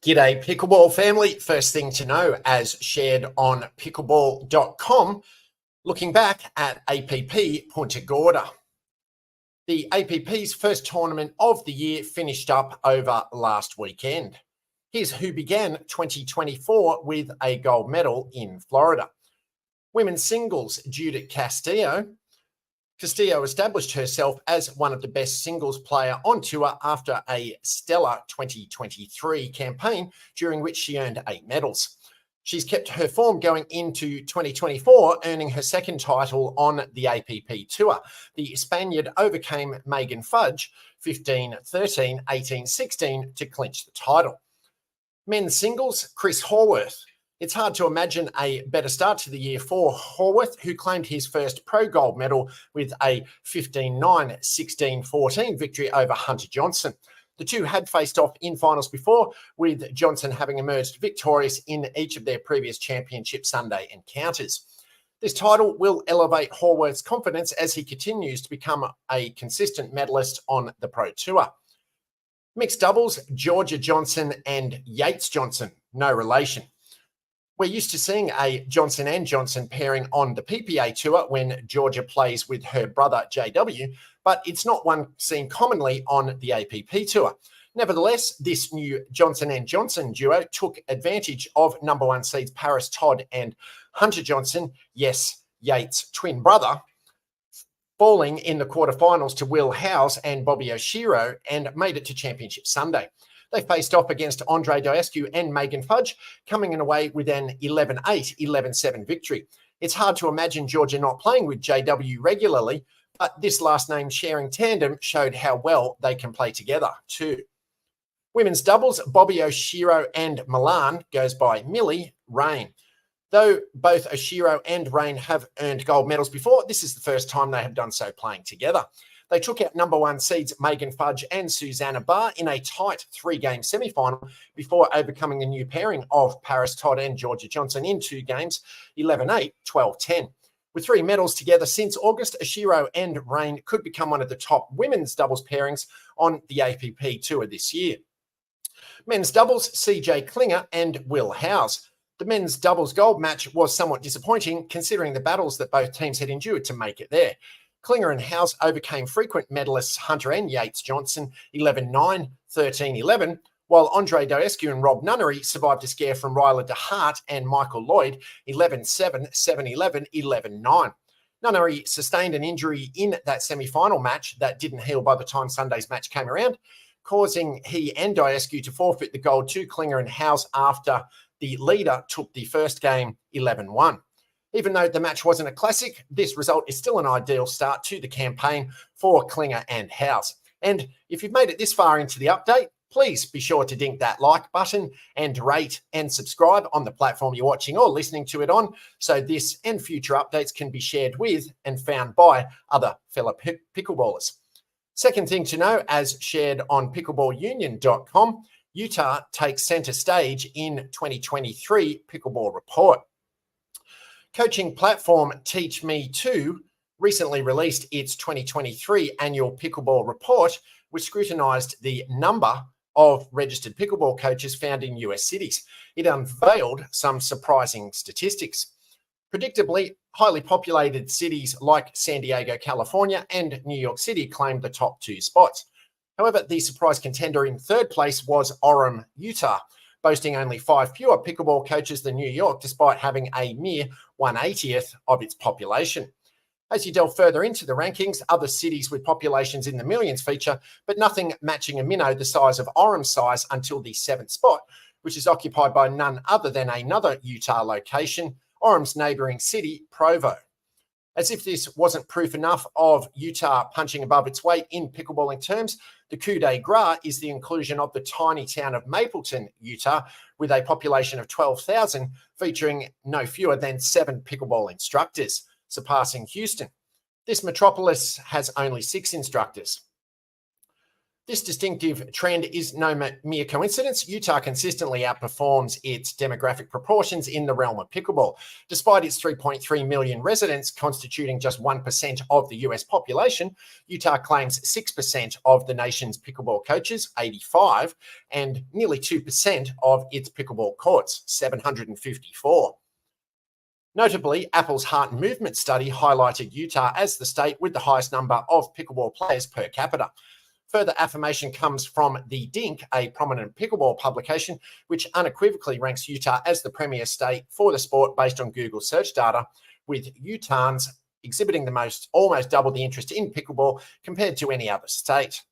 G'day Pickleball family. First thing to know, as shared on pickleball.com, looking back at APP Punta Gorda. The APP's first tournament of the year finished up over last weekend. Here's who began 2024 with a gold medal in Florida. Women's singles, Judith Castillo. Castillo established herself as one of the best singles player on tour after a stellar 2023 campaign during which she earned 8 medals. She's kept her form going into 2024, earning her second title on the APP Tour. The Spaniard overcame Megan Fudge 15-13, 18-16 to clinch the title. Men's singles, Chris Horwath. It's hard to imagine a better start to the year for Horwath, who claimed his first pro gold medal with a 15-9, 16-14 victory over Hunter Johnson. The two had faced off in finals before, with Johnson having emerged victorious in each of their previous championship Sunday encounters. This title will elevate Horwath's confidence as he continues to become a consistent medalist on the Pro Tour. Mixed doubles, Georgia Johnson and Yates Johnson, no relation. We're used to seeing a Johnson and Johnson pairing on the PPA Tour when Georgia plays with her brother JW, but it's not one seen commonly on the APP Tour. Nevertheless, this new Johnson and Johnson duo took advantage of number one seeds Paris Todd and Hunter Johnson, yes, Yates' twin brother, falling in the quarterfinals to Will Howes and Bobby Oshiro and made it to Championship Sunday. They faced off against Andre Diescu and Megan Fudge, coming away with an 11-8, 11-7 victory. It's hard to imagine Georgia not playing with JW regularly, but this last name sharing tandem showed how well they can play together too. Women's doubles, Bobby Oshiro and Milan goes by Millie Rain. Though both Oshiro and Rain have earned gold medals before, this is the first time they have done so playing together. They took out number one seeds Megan Fudge and Susanna Barr in a tight 3-game semi-final before overcoming a new pairing of Paris Todd and Georgia Johnson in 2 games, 11-8, 12-10. With 3 medals together since August, Oshiro and Rain could become one of the top women's doubles pairings on the APP Tour this year. Men's doubles, CJ Klinger and Will Howes. The men's doubles gold match was somewhat disappointing considering the battles that both teams had endured to make it there. Klinger and Howes overcame frequent medalists Hunter and Yates Johnson 11-9, 13-11, while Andre Diescu and Rob Nunnery survived a scare from Ryla DeHart and Michael Lloyd 11-7, 7-11, 11-9. Nunnery sustained an injury in that semi-final match that didn't heal by the time Sunday's match came around, causing he and Diescu to forfeit the gold to Klinger and Howes after the leader took the first game 11-1. Even though the match wasn't a classic, this result is still an ideal start to the campaign for Klinger and Howes. And if you've made it this far into the update, please be sure to dink that like button and rate and subscribe on the platform you're watching or listening to it on, so this and future updates can be shared with and found by other fellow pickleballers. Second thing to know, as shared on pickleballunion.com, Utah takes center stage in 2023 Pickleball Report. Coaching platform Teach Me Too recently released its 2023 annual Pickleball Report, which scrutinized the number of registered pickleball coaches found in US cities. It unveiled some surprising statistics. Predictably, highly populated cities like San Diego, California, and New York City claimed the top 2 spots. However, the surprise contender in third place was Orem, Utah, boasting only 5 fewer pickleball coaches than New York, despite having a mere 1/80th of its population. As you delve further into the rankings, other cities with populations in the millions feature, but nothing matching a minnow the size of Orem's size until the 7th spot, which is occupied by none other than another Utah location, Orem's neighboring city, Provo. As if this wasn't proof enough of Utah punching above its weight in pickleballing terms, the coup de grace is the inclusion of the tiny town of Mapleton, Utah, with a population of 12,000, featuring no fewer than 7 pickleball instructors, surpassing Houston. This metropolis has only 6 instructors. This distinctive trend is no mere coincidence. Utah consistently outperforms its demographic proportions in the realm of pickleball. Despite its 3.3 million residents constituting just 1% of the US population, Utah claims 6% of the nation's pickleball coaches, 85, and nearly 2% of its pickleball courts, 754. Notably, Apple's Heart and Movement study highlighted Utah as the state with the highest number of pickleball players per capita. Further affirmation comes from The Dink, a prominent pickleball publication, which unequivocally ranks Utah as the premier state for the sport based on Google search data, with Utahns exhibiting almost double the interest in pickleball compared to any other state.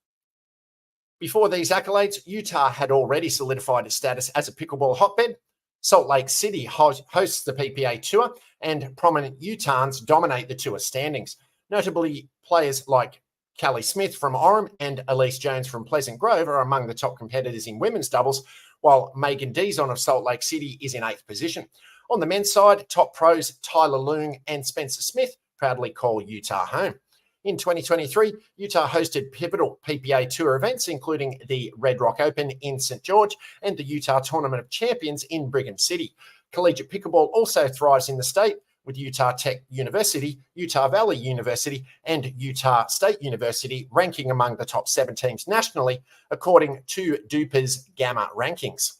Before these accolades, Utah had already solidified its status as a pickleball hotbed. Salt Lake City hosts the PPA Tour, and prominent Utahns dominate the tour standings. Notably, players like Callie Smith from Orem and Elise Jones from Pleasant Grove are among the top competitors in women's doubles, while Megan Dizon of Salt Lake City is in 8th position. On the men's side, top pros Tyler Loong and Spencer Smith proudly call Utah home. In 2023, Utah hosted pivotal PPA Tour events, including the Red Rock Open in St. George and the Utah Tournament of Champions in Brigham City. Collegiate pickleball also thrives in the state, with Utah Tech University, Utah Valley University, and Utah State University ranking among the top 7 teams nationally, according to Duper's Gamma rankings.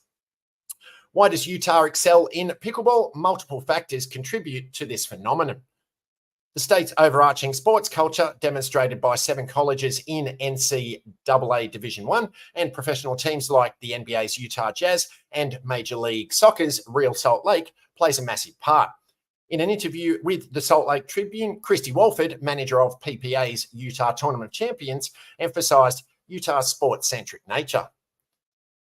Why does Utah excel in pickleball? Multiple factors contribute to this phenomenon. The state's overarching sports culture, demonstrated by 7 colleges in NCAA Division I and professional teams like the NBA's Utah Jazz and Major League Soccer's Real Salt Lake, plays a massive part. In an interview with the Salt Lake Tribune, Christy Walford, manager of PPA's Utah Tournament of Champions, emphasized Utah's sports-centric nature.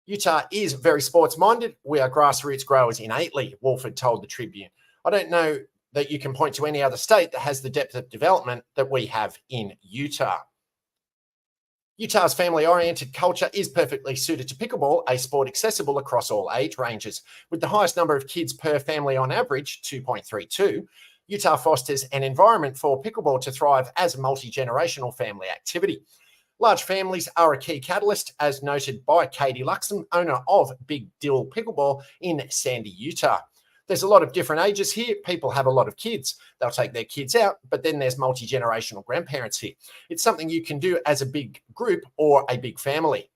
Utah is very sports-minded. We are grassroots growers innately, Walford told the Tribune. I don't know that you can point to any other state that has the depth of development that we have in Utah. Utah's family-oriented culture is perfectly suited to pickleball, a sport accessible across all age ranges. With the highest number of kids per family on average, 2.32, Utah fosters an environment for pickleball to thrive as a multi-generational family activity. Large families are a key catalyst, as noted by Katie Luxon, owner of Big Dill Pickleball in Sandy, Utah. There's a lot of different ages here. People have a lot of kids. They'll take their kids out, but then there's multi-generational grandparents here. It's something you can do as a big group or a big family.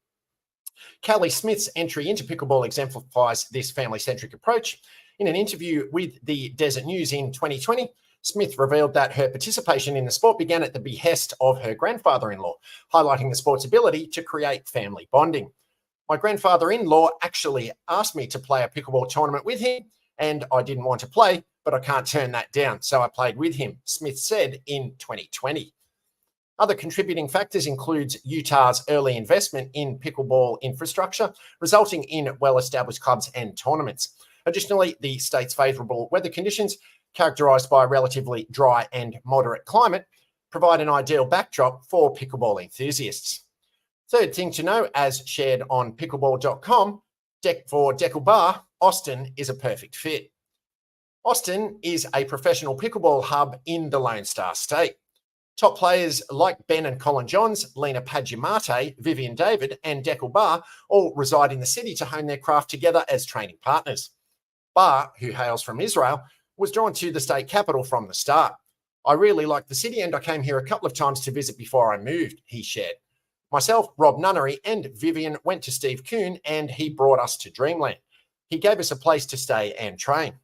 Callie Smith's entry into pickleball exemplifies this family-centric approach. In an interview with the Desert News in 2020, Smith revealed that her participation in the sport began at the behest of her grandfather-in-law, highlighting the sport's ability to create family bonding. My grandfather-in-law actually asked me to play a pickleball tournament with him, and I didn't want to play, but I can't turn that down, so I played with him, Smith said in 2020. Other contributing factors include Utah's early investment in pickleball infrastructure, resulting in well-established clubs and tournaments. Additionally, the state's favourable weather conditions, characterised by a relatively dry and moderate climate, provide an ideal backdrop for pickleball enthusiasts. Third thing to know, as shared on pickleball.com, for Deckel Bar, Austin is a perfect fit. Austin is a professional pickleball hub in the Lone Star State. Top players like Ben and Colin Johns, Lena Padjamate, Vivian David, and Deckel Bar all reside in the city to hone their craft together as training partners. Bar, who hails from Israel, was drawn to the state capital from the start. I really like the city and I came here a couple of times to visit before I moved, he shared. Myself, Rob Nunnery, and Vivian went to Steve Kuhn and he brought us to Dreamland. He gave us a place to stay and train.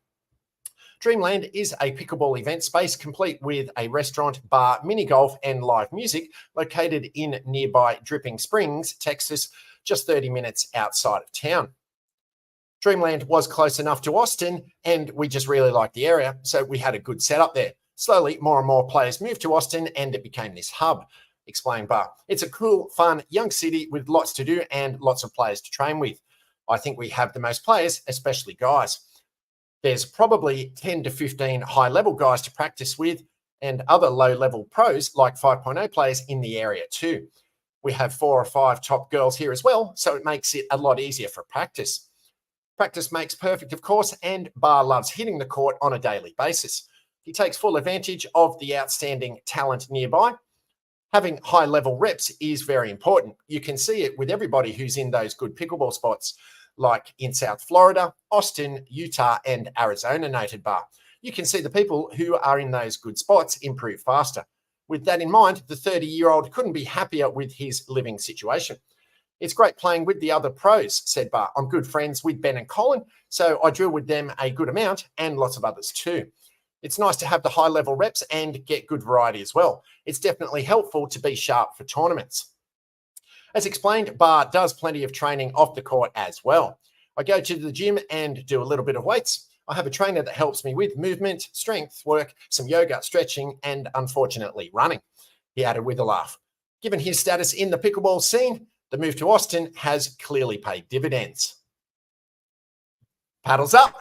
Dreamland is a pickleball event space complete with a restaurant, bar, mini golf, and live music located in nearby Dripping Springs, Texas, just 30 minutes outside of town. Dreamland was close enough to Austin, and we just really liked the area, so we had a good setup there. Slowly, more and more players moved to Austin, and it became this hub, explained Bar. It's a cool, fun, young city with lots to do and lots of players to train with. I think we have the most players, especially guys. There's probably 10 to 15 high-level guys to practice with and other low-level pros like 5.0 players in the area too. We have 4 or 5 top girls here as well, so it makes it a lot easier for practice. Practice makes perfect, of course, and Bar loves hitting the court on a daily basis. He takes full advantage of the outstanding talent nearby. Having high level reps is very important. You can see it with everybody who's in those good pickleball spots, like in South Florida, Austin, Utah, and Arizona noted bar. You can see the people who are in those good spots improve faster. With that in mind, the 30-year-old couldn't be happier with his living situation. It's great playing with the other pros, said Barr. I'm good friends with Ben and Colin, so I drill with them a good amount and lots of others too. It's nice to have the high level reps and get good variety as well. It's definitely helpful to be sharp for tournaments. As explained, Barr does plenty of training off the court as well. I go to the gym and do a little bit of weights. I have a trainer that helps me with movement, strength work, some yoga, stretching, and unfortunately running, he added with a laugh. Given his status in the pickleball scene, the move to Austin has clearly paid dividends. Paddles up.